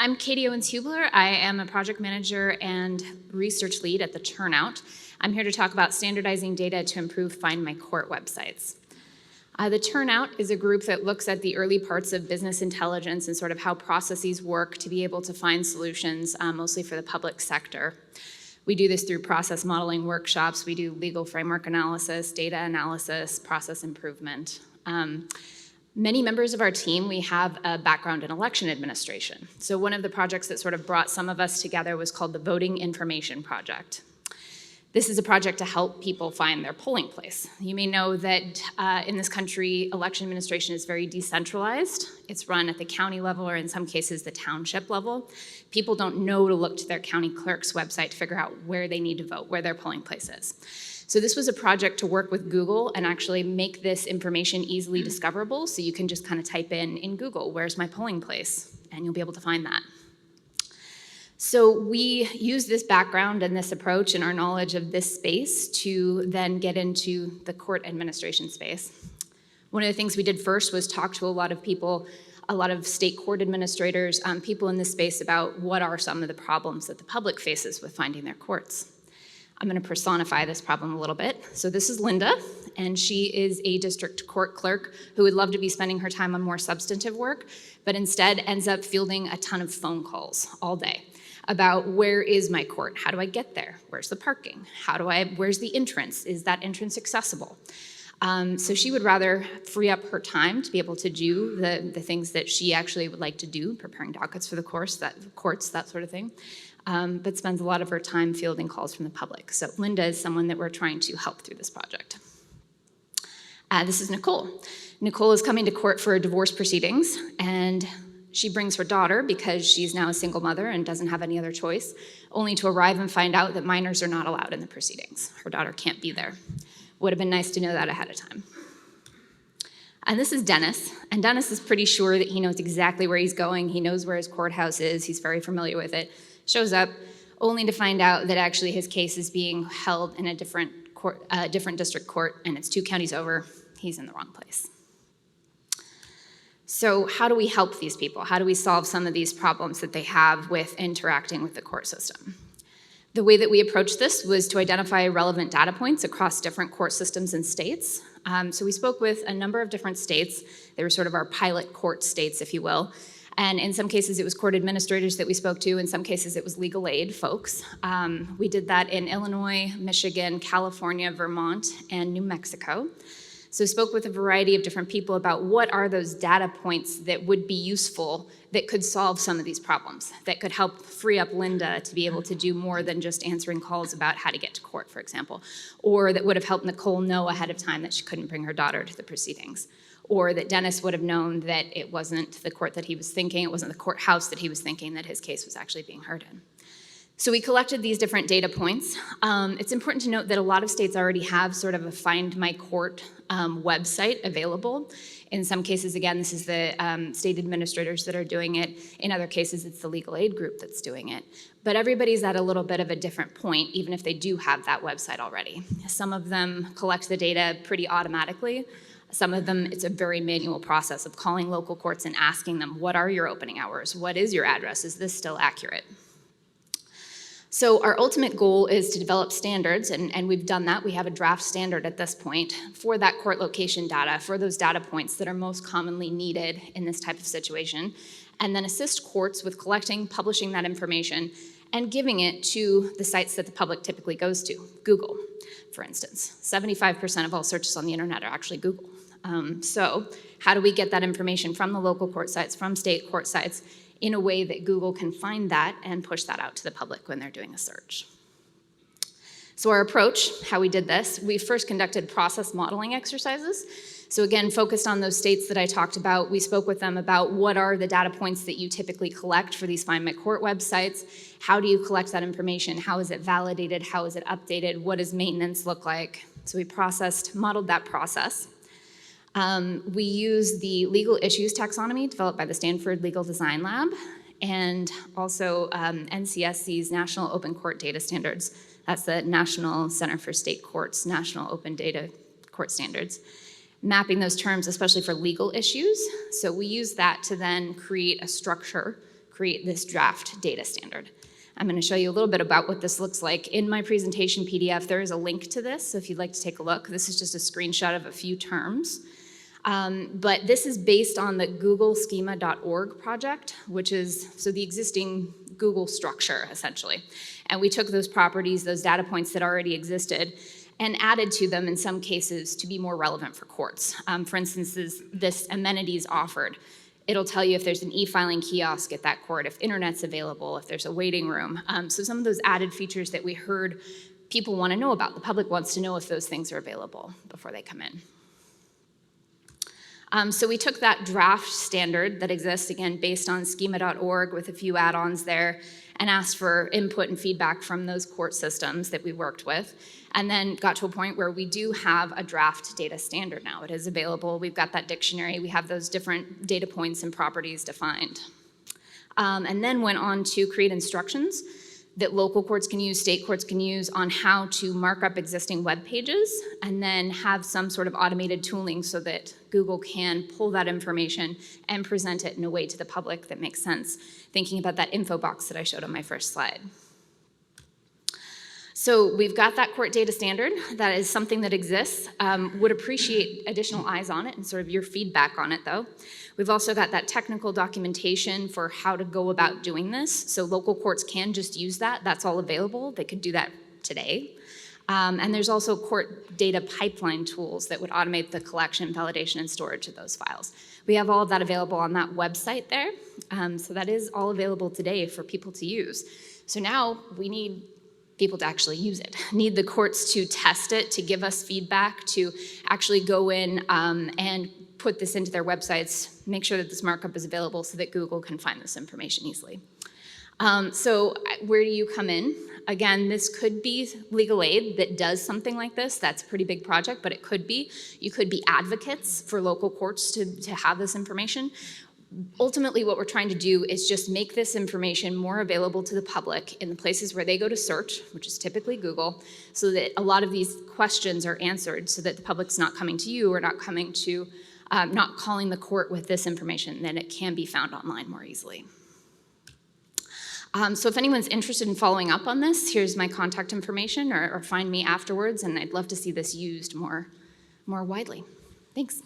I'm Katie Owens-Hubler. I am a project manager and research lead at the Turnout. I'm here to talk about standardizing data to improve Find My Court websites. The Turnout is a group that looks at the early parts of business intelligence and sort of how processes work to be able to find solutions, mostly for the public sector. We do this through process modeling workshops. We do legal framework analysis, data analysis, process improvement. Many members of our team, we have a background in election administration. So one of the projects that sort of brought some of us together was called the Voting Information Project. This is a project to help people find their polling place. You may know that in this country, election administration is very decentralized. It's run at the county level or in some cases the township level. People don't know to look to their county clerk's website to figure out where they need to vote, where their polling place is. So this was a project to work with Google and actually make this information easily discoverable, so you can just kind of type in Google, where's my polling place? And you'll be able to find that. So we use this background and this approach and our knowledge of this space to then get into the court administration space. One of the things we did first was talk to a lot of people, a lot of state court administrators, people in this space about what are some of the problems that the public faces with finding their courts. I'm going to personify this problem a little bit. So this is Linda, and she is a district court clerk who would love to be spending her time on more substantive work, but instead ends up fielding a ton of phone calls all day about where is my court? How do I get there? Where's the parking? Where's the entrance? Is that entrance accessible? So she would rather free up her time to be able to do the things that she actually would like to do, preparing dockets for the courts, that sort of thing. But spends a lot of her time fielding calls from the public. So Linda is someone that we're trying to help through this project. This is Nicole. Nicole is coming to court for divorce proceedings, and she brings her daughter because she's now a single mother and doesn't have any other choice, only to arrive and find out that minors are not allowed in the proceedings. Her daughter can't be there. Would have been nice to know that ahead of time. And this is Dennis, and Dennis is pretty sure that he knows exactly where he's going. He knows where his courthouse is. He's very familiar with it. Shows up only to find out that actually his case is being held in a different district court, and it's 2 counties over. He's in the wrong place. So how do we help these people? How do we solve some of these problems that they have with interacting with the court system? The way that we approached this was to identify relevant data points across different court systems and states. So we spoke with a number of different states. They were sort of our pilot court states, if you will. And in some cases, it was court administrators that we spoke to. In some cases, it was legal aid folks. We did that in Illinois, Michigan, California, Vermont, and New Mexico. So spoke with a variety of different people about what are those data points that would be useful that could solve some of these problems, that could help free up Linda to be able to do more than just answering calls about how to get to court, for example, or that would have helped Nicole know ahead of time that she couldn't bring her daughter to the proceedings, or that Dennis would have known that it wasn't the court that he was thinking, it wasn't the courthouse that he was thinking that his case was actually being heard in. So we collected these different data points. It's important to note that a lot of states already have sort of a Find My Court website available. In some cases, again, this is the state administrators that are doing it. In other cases, it's the legal aid group that's doing it. But everybody's at a little bit of a different point, even if they do have that website already. Some of them collect the data pretty automatically. Some of them, it's a very manual process of calling local courts and asking them, what are your opening hours? What is your address? Is this still accurate? So our ultimate goal is to develop standards, and we've done that. We have a draft standard at this point for that court location data, for those data points that are most commonly needed in this type of situation, and then assist courts with collecting, publishing that information, and giving it to the sites that the public typically goes to. Google, for instance. 75% of all searches on the internet are actually Google. So how do we get that information from the local court sites, from state court sites, in a way that Google can find that and push that out to the public when they're doing a search? So our approach, how we did this, we first conducted process modeling exercises. So again, focused on those states that I talked about, we spoke with them about what are the data points that you typically collect for these Find My Court websites. How do you collect that information? How is it validated? How is it updated? What does maintenance look like? So we modeled that process. We use the legal issues taxonomy developed by the Stanford Legal Design Lab, and also NCSC's National Open Court Data Standards. That's the National Center for State Courts, National Open Data Court Standards. Mapping those terms, especially for legal issues. So we use that to then create a structure, create this draft data standard. I'm going to show you a little bit about what this looks like. In my presentation PDF, there is a link to this, so if you'd like to take a look. This is just a screenshot of a few terms. But this is based on the Google schema.org project, which is the existing Google structure, essentially. And we took those properties, those data points that already existed, and added to them in some cases to be more relevant for courts. For instance, this amenities offered. It'll tell you if there's an e-filing kiosk at that court, if internet's available, if there's a waiting room. So some of those added features that we heard people want to know about. The public wants to know if those things are available before they come in. So we took that draft standard that exists, again, based on schema.org with a few add-ons there, and asked for input and feedback from those court systems that we worked with, and then got to a point where we do have a draft data standard now. It is available. We've got that dictionary. We have those different data points and properties defined. And then went on to create instructions that local courts can use, state courts can use on how to mark up existing web pages, and then have some sort of automated tooling so that Google can pull that information and present it in a way to the public that makes sense, thinking about that info box that I showed on my first slide. So we've got that court data standard. That is something that exists. Would appreciate additional eyes on it and sort of your feedback on it, though. We've also got that technical documentation for how to go about doing this. So local courts can just use that. That's all available. They could do that today. And there's also court data pipeline tools that would automate the collection, validation, and storage of those files. We have all of that available on that website there. So that is all available today for people to use. So now we need people to actually use it, need the courts to test it, to give us feedback, to actually go in and put this into their websites, make sure that this markup is available so that Google can find this information easily. So where do you come in? Again, this could be legal aid that does something like this. That's a pretty big project, but it could be. You could be advocates for local courts to have this information. Ultimately, what we're trying to do is just make this information more available to the public in the places where they go to search, which is typically Google, so that a lot of these questions are answered so that the public's not coming to you or not coming to, not calling the court with this information, then it can be found online more easily. So if anyone's interested in following up on this, here's my contact information, or find me afterwards, and I'd love to see this used more widely. Thanks.